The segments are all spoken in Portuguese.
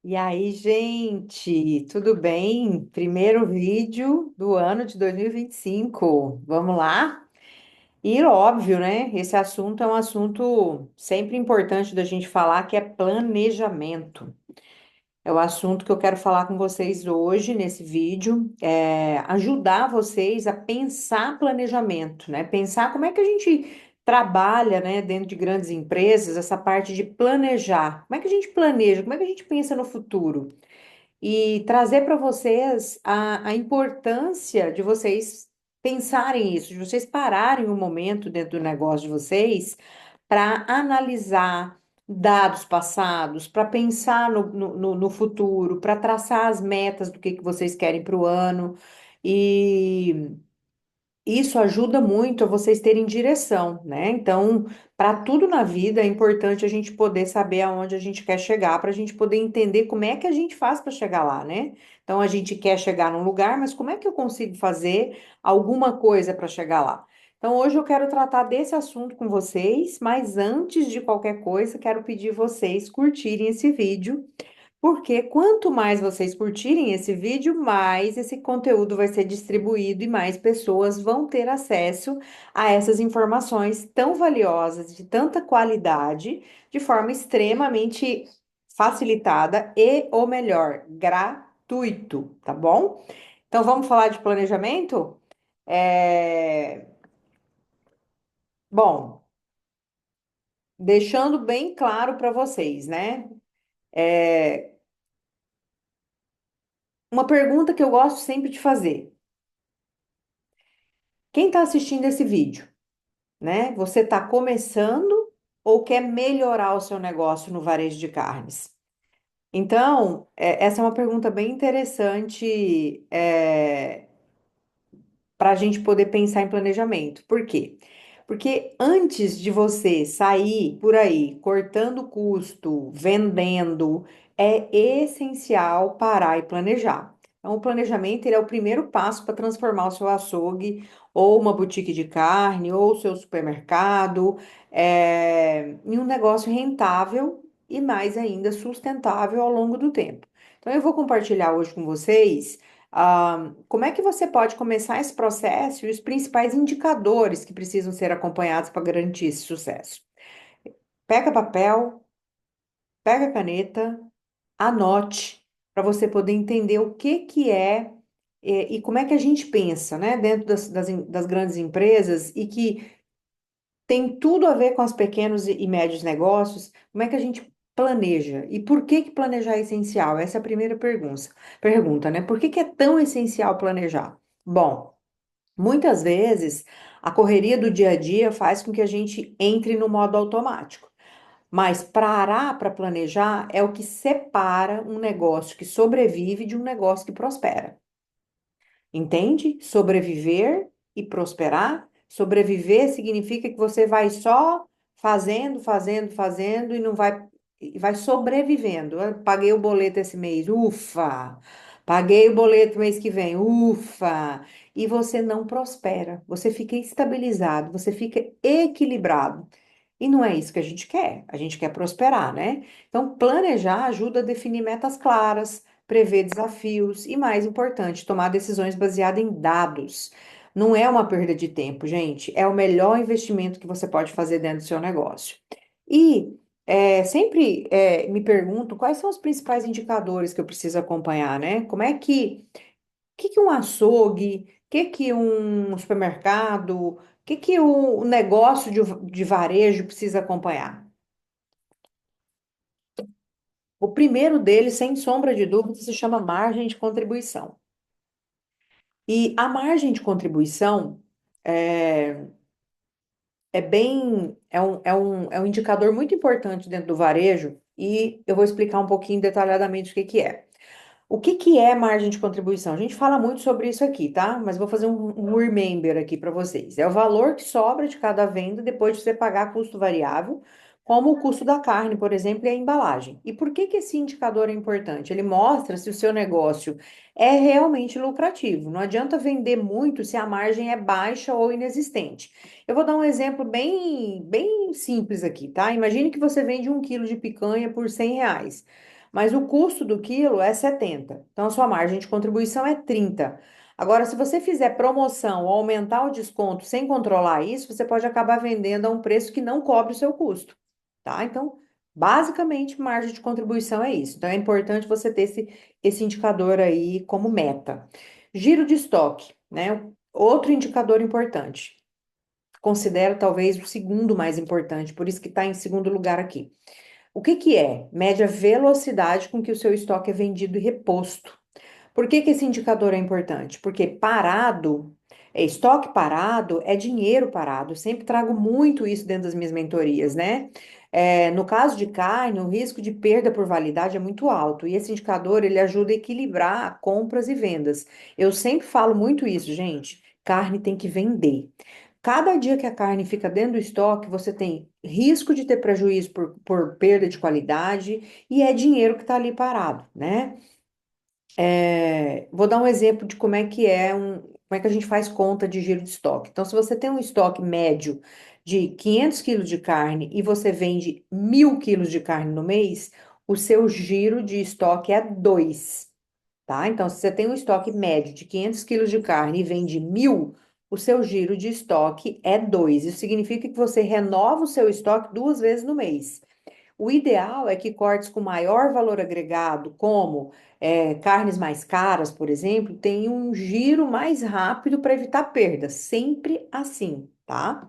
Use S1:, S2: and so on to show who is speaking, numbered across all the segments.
S1: E aí, gente, tudo bem? Primeiro vídeo do ano de 2025. Vamos lá? E óbvio, né? Esse assunto é um assunto sempre importante da gente falar, que é planejamento. É o assunto que eu quero falar com vocês hoje nesse vídeo, ajudar vocês a pensar planejamento, né? Pensar como é que a gente trabalha, né, dentro de grandes empresas, essa parte de planejar. Como é que a gente planeja? Como é que a gente pensa no futuro? E trazer para vocês a importância de vocês pensarem isso, de vocês pararem um momento dentro do negócio de vocês para analisar dados passados, para pensar no futuro, para traçar as metas do que vocês querem para o ano. E isso ajuda muito a vocês terem direção, né? Então, para tudo na vida é importante a gente poder saber aonde a gente quer chegar, para a gente poder entender como é que a gente faz para chegar lá, né? Então, a gente quer chegar num lugar, mas como é que eu consigo fazer alguma coisa para chegar lá? Então, hoje eu quero tratar desse assunto com vocês, mas antes de qualquer coisa, quero pedir vocês curtirem esse vídeo porque quanto mais vocês curtirem esse vídeo, mais esse conteúdo vai ser distribuído e mais pessoas vão ter acesso a essas informações tão valiosas, de tanta qualidade, de forma extremamente facilitada e, ou melhor, gratuito, tá bom? Então vamos falar de planejamento? É... Bom, deixando bem claro para vocês, né? É... Uma pergunta que eu gosto sempre de fazer. Quem está assistindo esse vídeo, né? Você está começando ou quer melhorar o seu negócio no varejo de carnes? Então, essa é uma pergunta bem interessante, para a gente poder pensar em planejamento. Por quê? Porque antes de você sair por aí cortando custo, vendendo, é essencial parar e planejar. Então, o planejamento ele é o primeiro passo para transformar o seu açougue, ou uma boutique de carne, ou o seu supermercado, em um negócio rentável e mais ainda sustentável ao longo do tempo. Então, eu vou compartilhar hoje com vocês. Como é que você pode começar esse processo e os principais indicadores que precisam ser acompanhados para garantir esse sucesso? Pega papel, pega caneta, anote para você poder entender o que que é, e como é que a gente pensa, né, dentro das grandes empresas e que tem tudo a ver com os pequenos e médios negócios. Como é que a gente planeja? E por que que planejar é essencial? Essa é a primeira pergunta, né? Por que que é tão essencial planejar? Bom, muitas vezes a correria do dia a dia faz com que a gente entre no modo automático. Mas parar para planejar é o que separa um negócio que sobrevive de um negócio que prospera. Entende? Sobreviver e prosperar. Sobreviver significa que você vai só fazendo, fazendo, fazendo e vai sobrevivendo. Eu paguei o boleto esse mês, ufa! Paguei o boleto mês que vem, ufa! E você não prospera, você fica estabilizado, você fica equilibrado. E não é isso que a gente quer prosperar, né? Então, planejar ajuda a definir metas claras, prever desafios e, mais importante, tomar decisões baseadas em dados. Não é uma perda de tempo, gente, é o melhor investimento que você pode fazer dentro do seu negócio. E sempre me pergunto quais são os principais indicadores que eu preciso acompanhar, né? Como é que um açougue, que um supermercado, que o negócio de varejo precisa acompanhar? O primeiro deles, sem sombra de dúvida, se chama margem de contribuição. E a margem de contribuição é, é um indicador muito importante dentro do varejo e eu vou explicar um pouquinho detalhadamente o que que é. O que que é margem de contribuição? A gente fala muito sobre isso aqui, tá? Mas vou fazer um remember aqui para vocês. É o valor que sobra de cada venda depois de você pagar custo variável, como o custo da carne, por exemplo, e a embalagem. E por que que esse indicador é importante? Ele mostra se o seu negócio é realmente lucrativo. Não adianta vender muito se a margem é baixa ou inexistente. Eu vou dar um exemplo bem simples aqui, tá? Imagine que você vende 1 quilo de picanha por R$ 100. mas o custo do quilo é 70. Então, a sua margem de contribuição é 30. Agora, se você fizer promoção ou aumentar o desconto sem controlar isso, você pode acabar vendendo a um preço que não cobre o seu custo, tá? Então, basicamente, margem de contribuição é isso. Então, é importante você ter esse indicador aí como meta. Giro de estoque, né? Outro indicador importante. Considero talvez o segundo mais importante, por isso que está em segundo lugar aqui. O que que é? Mede a velocidade com que o seu estoque é vendido e reposto. Por que que esse indicador é importante? Porque parado, estoque parado é dinheiro parado. Eu sempre trago muito isso dentro das minhas mentorias, né? No caso de carne, o risco de perda por validade é muito alto e esse indicador ele ajuda a equilibrar compras e vendas. Eu sempre falo muito isso, gente. Carne tem que vender. Cada dia que a carne fica dentro do estoque, você tem risco de ter prejuízo por perda de qualidade e é dinheiro que está ali parado, né? Vou dar um exemplo de como é que a gente faz conta de giro de estoque. Então, se você tem um estoque médio de 500 quilos de carne e você vende 1.000 quilos de carne no mês, o seu giro de estoque é 2, tá? Então, se você tem um estoque médio de 500 quilos de carne e vende 1.000, o seu giro de estoque é 2. Isso significa que você renova o seu estoque 2 vezes no mês. O ideal é que cortes com maior valor agregado, como carnes mais caras, por exemplo, tenham um giro mais rápido para evitar perdas. Sempre assim, tá?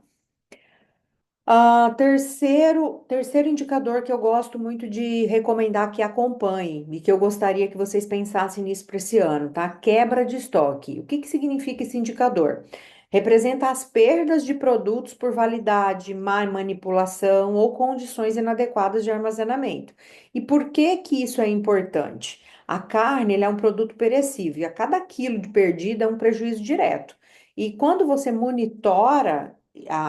S1: Terceiro indicador que eu gosto muito de recomendar que acompanhem e que eu gostaria que vocês pensassem nisso para esse ano, tá? Quebra de estoque. O que que significa esse indicador? Representa as perdas de produtos por validade, má manipulação ou condições inadequadas de armazenamento. E por que que isso é importante? A carne, ele é um produto perecível e a cada quilo de perdida é um prejuízo direto. E quando você monitora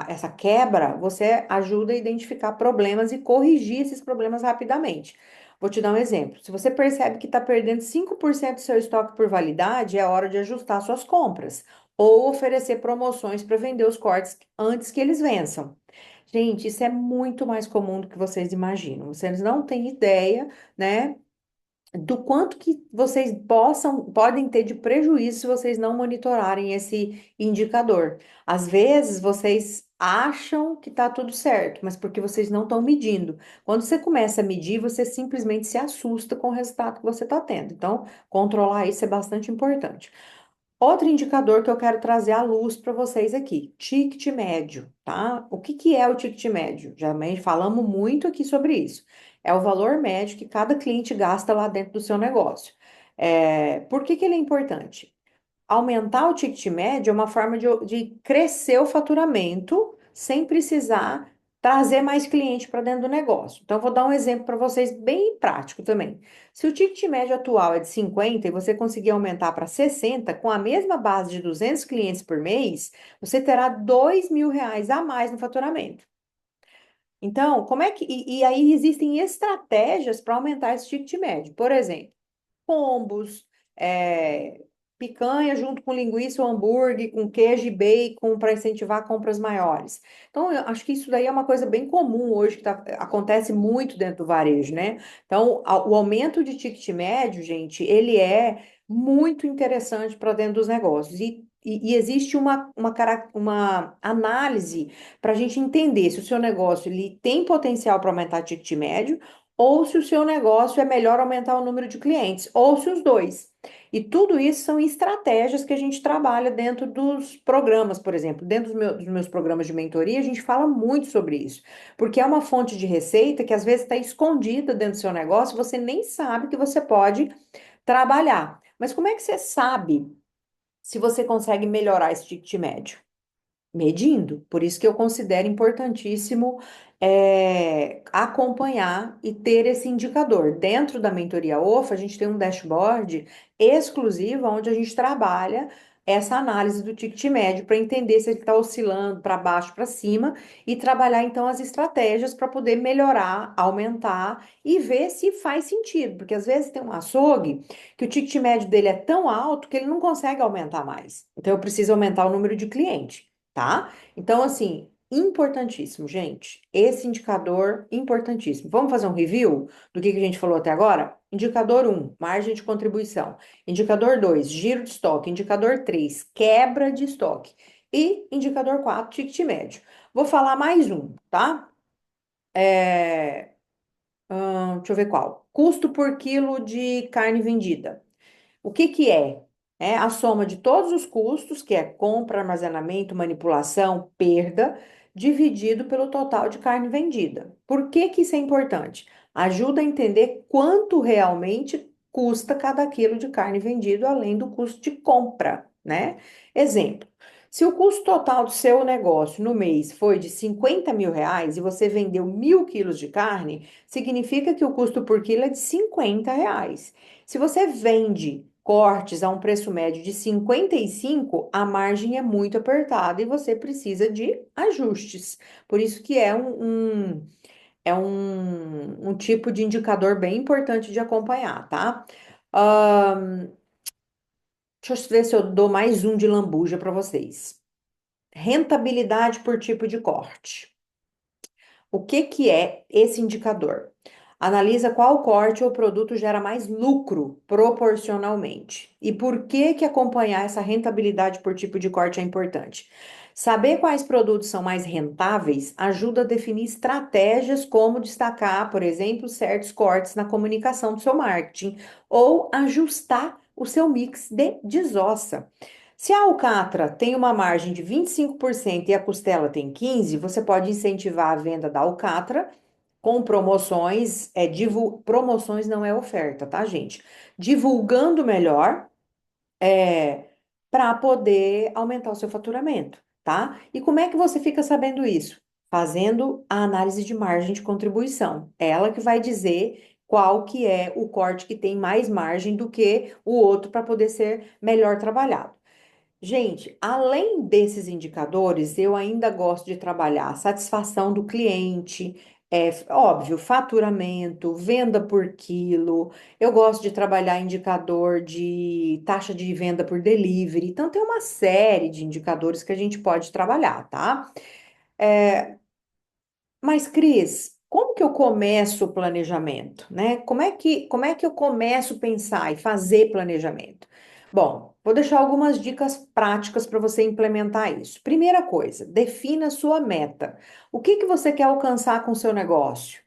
S1: essa quebra, você ajuda a identificar problemas e corrigir esses problemas rapidamente. Vou te dar um exemplo. Se você percebe que está perdendo 5% do seu estoque por validade, é hora de ajustar suas compras ou oferecer promoções para vender os cortes antes que eles vençam. Gente, isso é muito mais comum do que vocês imaginam. Vocês não têm ideia, né? Do quanto que vocês podem ter de prejuízo se vocês não monitorarem esse indicador. Às vezes vocês acham que está tudo certo, mas porque vocês não estão medindo. Quando você começa a medir, você simplesmente se assusta com o resultado que você está tendo. Então, controlar isso é bastante importante. Outro indicador que eu quero trazer à luz para vocês aqui, ticket médio, tá? O que que é o ticket médio? Já falamos muito aqui sobre isso. É o valor médio que cada cliente gasta lá dentro do seu negócio. Por que que ele é importante? Aumentar o ticket médio é uma forma de crescer o faturamento sem precisar trazer mais cliente para dentro do negócio. Então, eu vou dar um exemplo para vocês bem prático também. Se o ticket médio atual é de 50 e você conseguir aumentar para 60, com a mesma base de 200 clientes por mês, você terá R$ 2.000 a mais no faturamento. Então, como é que. E aí existem estratégias para aumentar esse ticket médio. Por exemplo, combos, é, picanha junto com linguiça ou hambúrguer, com queijo e bacon para incentivar compras maiores. Então, eu acho que isso daí é uma coisa bem comum hoje, que acontece muito dentro do varejo, né? Então, o aumento de ticket médio, gente, ele é muito interessante para dentro dos negócios. E existe uma análise para a gente entender se o seu negócio ele tem potencial para aumentar ticket médio ou se o seu negócio é melhor aumentar o número de clientes, ou se os dois. E tudo isso são estratégias que a gente trabalha dentro dos programas, por exemplo. Dentro dos meus programas de mentoria, a gente fala muito sobre isso, porque é uma fonte de receita que às vezes está escondida dentro do seu negócio, você nem sabe que você pode trabalhar. Mas como é que você sabe se você consegue melhorar esse ticket médio? Medindo. Por isso que eu considero importantíssimo acompanhar e ter esse indicador. Dentro da mentoria OFA, a gente tem um dashboard exclusivo onde a gente trabalha essa análise do ticket médio para entender se ele está oscilando para baixo, para cima e trabalhar então as estratégias para poder melhorar, aumentar e ver se faz sentido, porque às vezes tem um açougue que o ticket médio dele é tão alto que ele não consegue aumentar mais. Então eu preciso aumentar o número de clientes, tá? Então, assim, importantíssimo, gente. Esse indicador, importantíssimo. Vamos fazer um review do que a gente falou até agora? Indicador um, margem de contribuição. Indicador 2, giro de estoque. Indicador 3, quebra de estoque. E indicador 4, ticket médio. Vou falar mais um, tá? É, deixa eu ver qual. Custo por quilo de carne vendida. O que que é? É a soma de todos os custos, que é compra, armazenamento, manipulação, perda, dividido pelo total de carne vendida. Por que que isso é importante? Ajuda a entender quanto realmente custa cada quilo de carne vendido, além do custo de compra, né? Exemplo, se o custo total do seu negócio no mês foi de R$ 50.000 e você vendeu 1.000 quilos de carne, significa que o custo por quilo é de R$ 50. Se você vende cortes a um preço médio de 55, a margem é muito apertada e você precisa de ajustes. Por isso que é um tipo de indicador bem importante de acompanhar, tá? Ahn, deixa eu ver se eu dou mais um de lambuja para vocês. Rentabilidade por tipo de corte. O que que é esse indicador? Analisa qual corte ou produto gera mais lucro proporcionalmente. E por que que acompanhar essa rentabilidade por tipo de corte é importante? Saber quais produtos são mais rentáveis ajuda a definir estratégias como destacar, por exemplo, certos cortes na comunicação do seu marketing ou ajustar o seu mix de desossa. Se a alcatra tem uma margem de 25% e a costela tem 15%, você pode incentivar a venda da alcatra com promoções, promoções não é oferta, tá, gente? Divulgando melhor, para poder aumentar o seu faturamento, tá? E como é que você fica sabendo isso? Fazendo a análise de margem de contribuição. É ela que vai dizer qual que é o corte que tem mais margem do que o outro para poder ser melhor trabalhado. Gente, além desses indicadores, eu ainda gosto de trabalhar a satisfação do cliente, óbvio, faturamento, venda por quilo. Eu gosto de trabalhar indicador de taxa de venda por delivery. Então, tem uma série de indicadores que a gente pode trabalhar, tá? Mas, Cris, como que eu começo o planejamento, né? Como é que eu começo a pensar e fazer planejamento? Bom, vou deixar algumas dicas práticas para você implementar isso. Primeira coisa, defina a sua meta. O que que você quer alcançar com o seu negócio?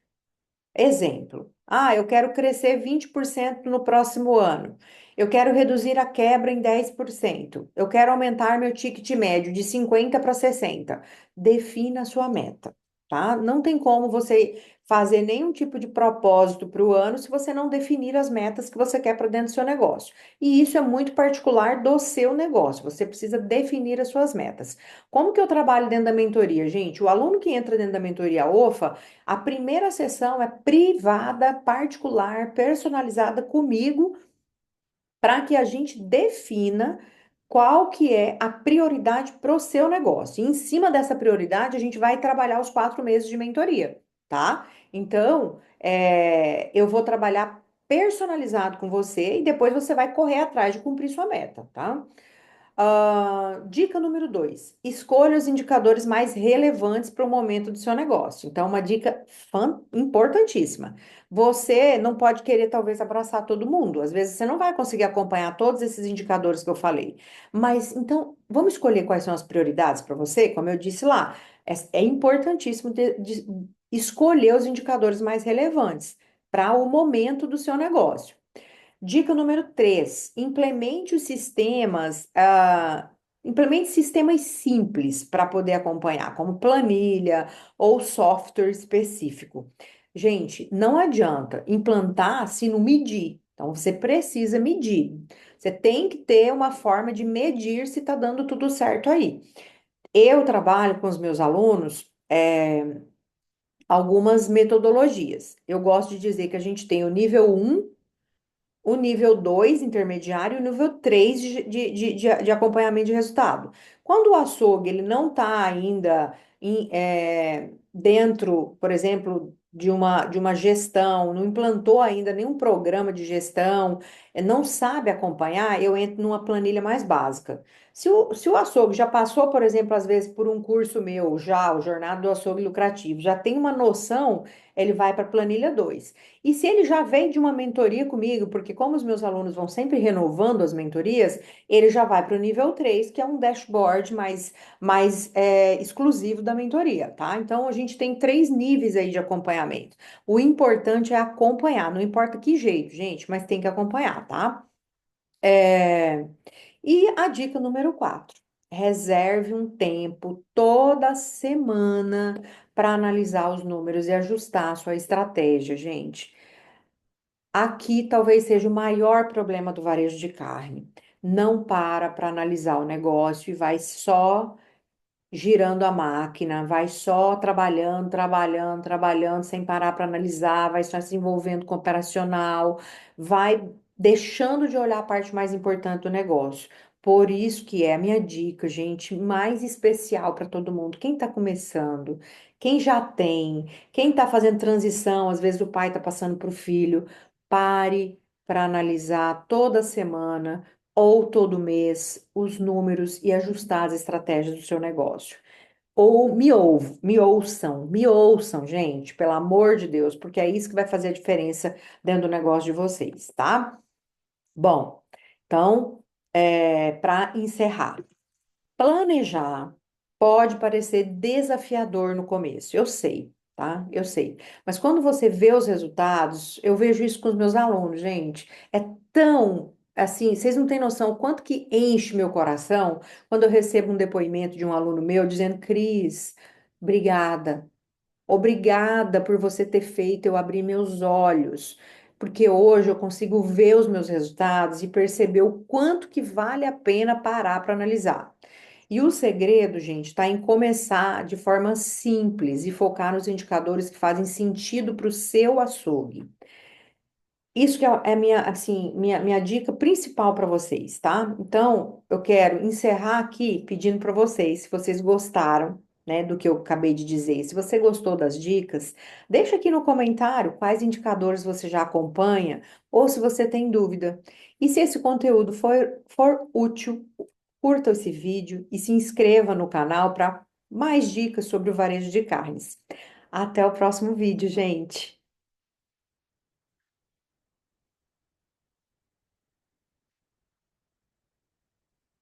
S1: Exemplo, eu quero crescer 20% no próximo ano. Eu quero reduzir a quebra em 10%. Eu quero aumentar meu ticket médio de 50 para 60. Defina a sua meta, tá? Não tem como você fazer nenhum tipo de propósito para o ano se você não definir as metas que você quer para dentro do seu negócio. E isso é muito particular do seu negócio. Você precisa definir as suas metas. Como que eu trabalho dentro da mentoria, gente? O aluno que entra dentro da mentoria OFA, a primeira sessão é privada, particular, personalizada comigo, para que a gente defina qual que é a prioridade para o seu negócio. E em cima dessa prioridade, a gente vai trabalhar os 4 meses de mentoria, tá? Então, eu vou trabalhar personalizado com você e depois você vai correr atrás de cumprir sua meta, tá? Dica número 2: escolha os indicadores mais relevantes para o momento do seu negócio. Então, uma dica importantíssima. Você não pode querer, talvez, abraçar todo mundo. Às vezes, você não vai conseguir acompanhar todos esses indicadores que eu falei. Mas, então, vamos escolher quais são as prioridades para você? Como eu disse lá, é importantíssimo de escolher os indicadores mais relevantes para o momento do seu negócio. Dica número 3: implemente sistemas simples para poder acompanhar, como planilha ou software específico. Gente, não adianta implantar se não medir. Então, você precisa medir. Você tem que ter uma forma de medir se está dando tudo certo aí. Eu trabalho com os meus alunos, algumas metodologias. Eu gosto de dizer que a gente tem o nível um, o nível 2 intermediário e o nível 3 de acompanhamento de resultado. Quando o açougue ele não está ainda dentro, por exemplo, de uma gestão, não implantou ainda nenhum programa de gestão, não sabe acompanhar, eu entro numa planilha mais básica. Se o açougue já passou, por exemplo, às vezes por um curso meu, já, o Jornada do Açougue Lucrativo, já tem uma noção, ele vai para a planilha 2. E se ele já vem de uma mentoria comigo, porque como os meus alunos vão sempre renovando as mentorias, ele já vai para o nível 3, que é um dashboard mais exclusivo da mentoria, tá? Então, a gente tem 3 níveis aí de acompanhamento. O importante é acompanhar, não importa que jeito, gente, mas tem que acompanhar, tá? É, E a dica número 4: reserve um tempo toda semana para analisar os números e ajustar a sua estratégia, gente. Aqui talvez seja o maior problema do varejo de carne. Não para analisar o negócio e vai só girando a máquina, vai só trabalhando, trabalhando, trabalhando, sem parar para analisar, vai só se envolvendo com o operacional, vai deixando de olhar a parte mais importante do negócio. Por isso que é a minha dica, gente, mais especial para todo mundo. Quem está começando, quem já tem, quem está fazendo transição, às vezes o pai está passando para o filho, pare para analisar toda semana ou todo mês os números e ajustar as estratégias do seu negócio. Ou me ouçam, gente, pelo amor de Deus, porque é isso que vai fazer a diferença dentro do negócio de vocês, tá? Bom, então, para encerrar. Planejar pode parecer desafiador no começo, eu sei, tá? Eu sei. Mas quando você vê os resultados, eu vejo isso com os meus alunos, gente. É tão assim, vocês não têm noção o quanto que enche meu coração quando eu recebo um depoimento de um aluno meu dizendo: Cris, obrigada. Obrigada por você ter feito eu abrir meus olhos, porque hoje eu consigo ver os meus resultados e perceber o quanto que vale a pena parar para analisar. E o segredo, gente, está em começar de forma simples e focar nos indicadores que fazem sentido para o seu açougue. Isso que é a minha, assim, minha dica principal para vocês, tá? Então, eu quero encerrar aqui pedindo para vocês, se vocês gostaram, né, do que eu acabei de dizer. Se você gostou das dicas, deixa aqui no comentário quais indicadores você já acompanha ou se você tem dúvida. E se esse conteúdo for útil, curta esse vídeo e se inscreva no canal para mais dicas sobre o varejo de carnes. Até o próximo vídeo, gente!